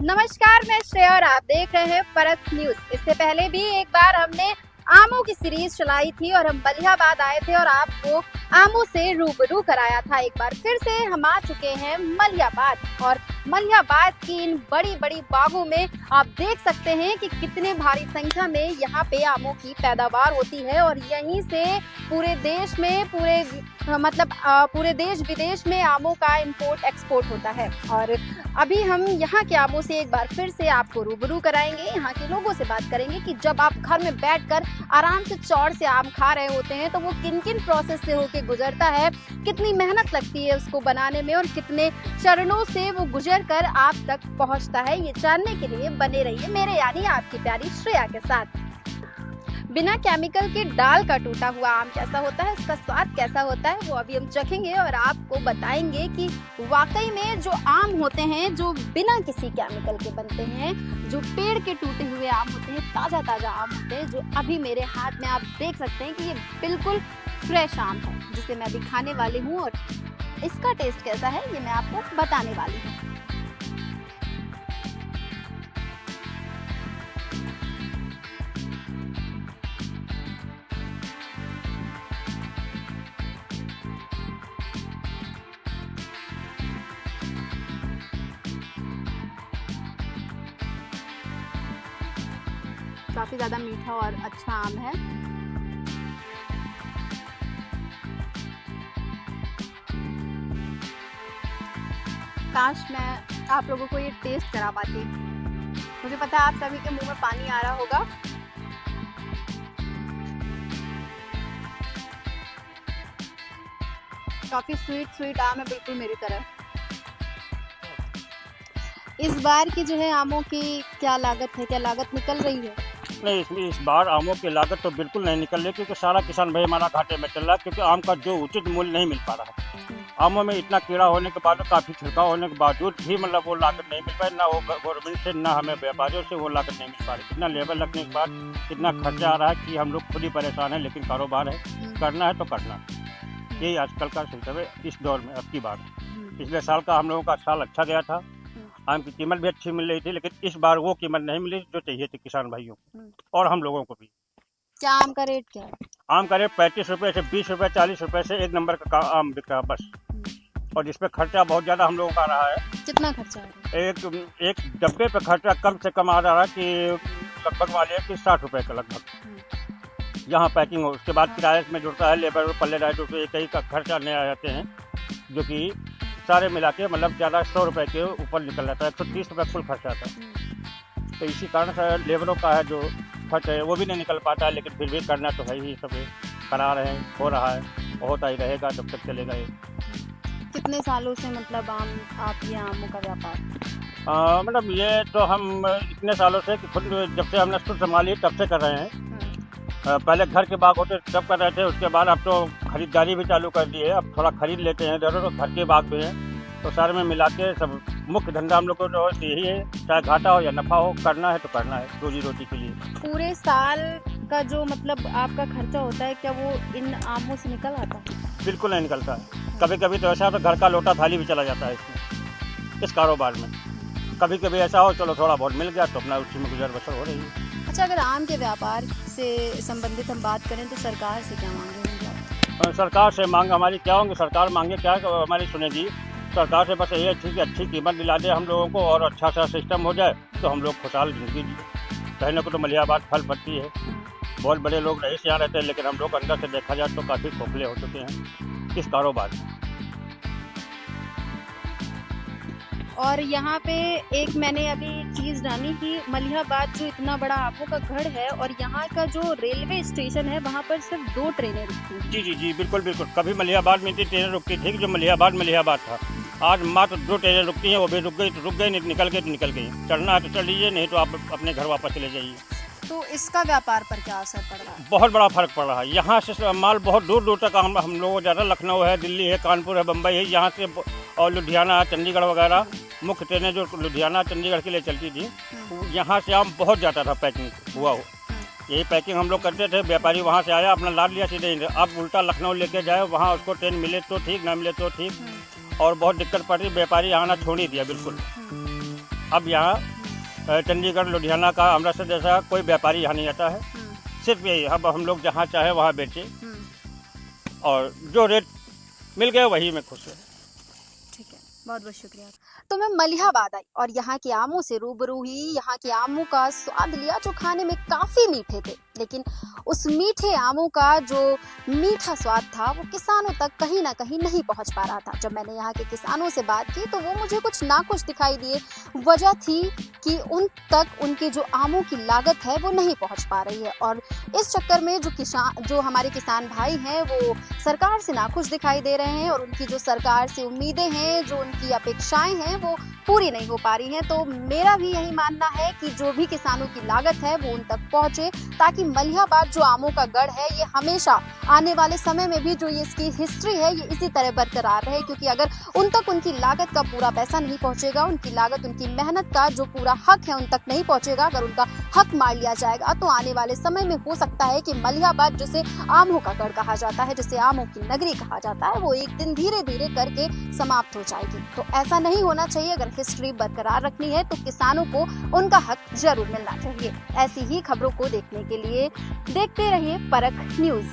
नमस्कार, मैं श्रेया और आप देख रहे हैं परख न्यूज। इससे पहले भी एक बार हमने आमों की सीरीज चलाई थी और हम मलिहाबाद आए थे और आपको आमों से रूबरू कराया था। एक बार फिर से हम आ चुके हैं मलिहाबाद और मलिहाबाद की इन बड़ी बड़ी बागों में आप देख सकते हैं कि कितने भारी संख्या में यहाँ पे आमों की पैदावार होती है और यहीं से पूरे देश में पूरे देश विदेश में आमों का इंपोर्ट एक्सपोर्ट होता है। और अभी हम यहाँ के आमों से एक बार फिर से आपको रूबरू कराएंगे, यहाँ के लोगों से बात करेंगे कि जब आप घर में बैठकर आराम से चौड़ से आम खा रहे होते हैं तो वो किन किन प्रोसेस से होके गुजरता है, कितनी मेहनत लगती है उसको बनाने में और कितने चरणों से वो गुजर कर आप तक पहुंचता है। ये जानने के लिए बने रहिए मेरे यानी आपकी प्यारी श्रेया के साथ। बिना केमिकल के डाल का टूटा हुआ आम कैसा होता है, इसका स्वाद कैसा होता है, वो अभी हम चखेंगे और आपको बताएंगे कि वाकई में जो आम होते हैं जो बिना किसी केमिकल के बनते हैं, जो पेड़ के टूटे हुए आम होते हैं, ताज़ा ताज़ा आम होते हैं, जो अभी मेरे हाथ में आप देख सकते हैं कि ये बिल्कुल फ्रेश आम है जिसे मैं अभी खाने वाली हूँ और इसका टेस्ट कैसा है ये मैं आपको बताने वाली हूँ। काफी ज्यादा मीठा और अच्छा आम है। काश मैं आप लोगों को ये टेस्ट करा पाती। मुझे पता है आप सभी के मुंह में पानी आ रहा होगा। काफी स्वीट आम है, बिल्कुल मेरी तरह। इस बार की जो है आमों की क्या लागत है, क्या लागत निकल रही है? नहीं, इस बार आमों की लागत तो बिल्कुल नहीं निकल रही क्योंकि सारा किसान भाई हमारा घाटे में चल रहा है क्योंकि आम का जो उचित मूल्य नहीं मिल पा रहा है। आमों में इतना कीड़ा होने के बाद, काफ़ी छिड़काव होने के बावजूद भी वो लागत नहीं मिल पाई, ना वो गवर्नमेंट से ना हमें व्यापारियों से वो लागत नहीं मिल पा रही। इतना लेबर लगने के बाद इतना खर्चा आ रहा है कि हम लोग खुद ही परेशान हैं, लेकिन कारोबार है, करना है तो करना। यही आजकल का सिस्टम है इस दौर में। अब की बार पिछले साल का हम लोगों का साल अच्छा गया था, आम की कीमत भी अच्छी मिल रही थी, लेकिन इस बार वो कीमत नहीं मिली जो चाहिए थी किसान भाइयों को और हम लोगों को भी। क्या आम का रेट क्या है? आम का रेट 35 रुपये से 20 रुपये 40 रुपये से एक नंबर का आम बिक रहा है बस। और इस पे खर्चा बहुत ज़्यादा हम लोगों का आ रहा है। कितना खर्चा है? एक डब्बे पे खर्चा कम से कम आ रहा है कि लगभग वाले कि 60 रुपये का लगभग। यहाँ पैकिंग हो, उसके बाद किराए में जुड़ता है, लेबर पल्ले राइट रुपये कई का खर्चा नए आ जाते हैं, जो कि सारे मिला के ज़्यादा 100 रुपये के ऊपर निकल जाता है। 130 रुपये कुल खर्चा आता है। तो इसी कारण से लेबरों का है जो खर्च है वो भी नहीं निकल पाता है, लेकिन फिर भी करना तो है ही, सब करा रहे हैं, हो रहा है, होता ही रहेगा जब तक चलेगा ये। कितने सालों से आप ये आमों का व्यापार? ये तो हम इतने सालों से कि खुद जब से हमने खुद संभाली तब से कर रहे हैं। पहले घर के बाग होते तब कर रहे थे, उसके बाद अब तो खरीदारी भी चालू कर दी है। अब थोड़ा खरीद लेते हैं इधर, तो घर के बाग भी हैं, तो सारे में मिला के सब मुख्य धंधा हम लोग को तो यही है, चाहे घाटा हो या नफा हो, करना है तो करना है रोजी रोटी के लिए। पूरे साल का जो आपका खर्चा होता है क्या वो इन आमों से निकल आता है? बिल्कुल नहीं निकलता है। कभी कभी तो ऐसा तो घर का लोटा थाली भी चला जाता है इसमें, इस कारोबार में। कभी कभी ऐसा हो चलो थोड़ा बहुत मिल गया तो अपना उसी में गुजर बसर हो रही है। अच्छा, अगर आम के व्यापार से संबंधित हम बात करें तो सरकार से क्या मांगे होंगे? सरकार से मांग हमारी क्या होंगी, सरकार मांगे क्या हमारी सुनेगी। सरकार से बस यही अच्छी कीमत दिला दे हम लोगों को और अच्छा सा सिस्टम हो जाए तो हम लोग खुशहाल जिंदगी जिए। कहने को तो मलिहाबाद फल पड़ती है, बहुत बड़े लोग रईस यहाँ रहते हैं, लेकिन हम लोग अंदर से देखा जाए तो काफ़ी खोखले हो चुके हैं इस कारोबार में। और यहाँ पे एक मैंने अभी चीज़ जानी कि मलिहाबाद जो इतना बड़ा आमों का गढ़ है और यहाँ का जो रेलवे स्टेशन है वहाँ पर सिर्फ 2 ट्रेनें रुकती हैं। जी बिल्कुल। कभी मलिहाबाद में इतनी ट्रेनें रुकती थी कि जो मलिहाबाद था, आज मात्र 2 ट्रेनें रुकती हैं, वो भी रुक गई नहीं, निकल गई। चढ़ना है तो चढ़ लीजिए, नहीं तो आप अपने घर वापस चले जाइए। तो इसका व्यापार पर क्या असर पड़ रहा है? बहुत बड़ा फर्क पड़ रहा है। यहाँ से माल बहुत दूर तक हम लोग ज़्यादा, लखनऊ है, दिल्ली है, कानपुर है, बम्बई है, यहाँ से और लुधियाना, चंडीगढ़ वगैरह मुख्य ट्रेनें जो लुधियाना चंडीगढ़ के लिए चलती थी, यहाँ से आम बहुत जाता था पैकिंग हुआ हो। यही पैकिंग हम लोग करते थे, व्यापारी वहाँ से आया अपना लाद लिया सीधे। अब उल्टा लखनऊ लेके जाए, वहाँ उसको ट्रेन मिले तो ठीक, ना मिले तो ठीक, और बहुत दिक्कत पड़ रही। व्यापारी यहाँ आना छोड़ ही दिया बिल्कुल। अब यहाँ चंडीगढ़ लुधियाना का अमृतसर जैसा कोई व्यापारी यहाँ नहीं आता है। सिर्फ यही अब हम लोग जहाँ चाहे वहाँ बेचें और जो रेट मिल गया वही में खुश है। ठीक है, बहुत बहुत शुक्रिया। तो मैं मलिहाबाद आई और यहाँ के आमों से रूबरू हुई। यहाँ के आमों का स्वाद लिया जो खाने में काफी मीठे थे, लेकिन उस मीठे आमों का जो मीठा स्वाद था वो किसानों तक कहीं ना कहीं नहीं पहुंच पा रहा था। जब मैंने यहाँ के किसानों से बात की तो वो मुझे कुछ नाखुश दिखाई दिए। वजह थी कि उन तक उनके जो आमों की लागत है वो नहीं पहुंच पा रही है, और इस चक्कर में जो हमारे किसान भाई हैं वो सरकार से नाखुश दिखाई दे रहे हैं, और उनकी जो सरकार से उम्मीदें हैं, जो उनकी अपेक्षाएं हैं वो पूरी नहीं हो पा रही हैं। तो मेरा भी यही मानना है कि जो भी किसानों की लागत है वो उन तक पहुंचे, ताकि मलिहाबाद जो आमों का गढ़ है ये हमेशा आने वाले समय में भी जो ये इसकी हिस्ट्री है ये इसी तरह बरकरार रहे। क्योंकि अगर उन तक उनकी लागत का पूरा पैसा नहीं पहुंचेगा, उनकी लागत, उनकी मेहनत का जो पूरा हक है उन तक नहीं पहुंचेगा, अगर उनका हक मार लिया जाएगा तो आने वाले समय में हो सकता है कि मलिहाबाद जिसे आमों का गढ़ कहा जाता है, जिसे आमों की नगरी कहा जाता है, वो एक दिन धीरे धीरे करके समाप्त हो जाएगी। तो ऐसा नहीं होना चाहिए। अगर हिस्ट्री बरकरार रखनी है तो किसानों को उनका हक जरूर मिलना चाहिए। ऐसी ही खबरों को देखने के लिए देखते रहिए परख न्यूज।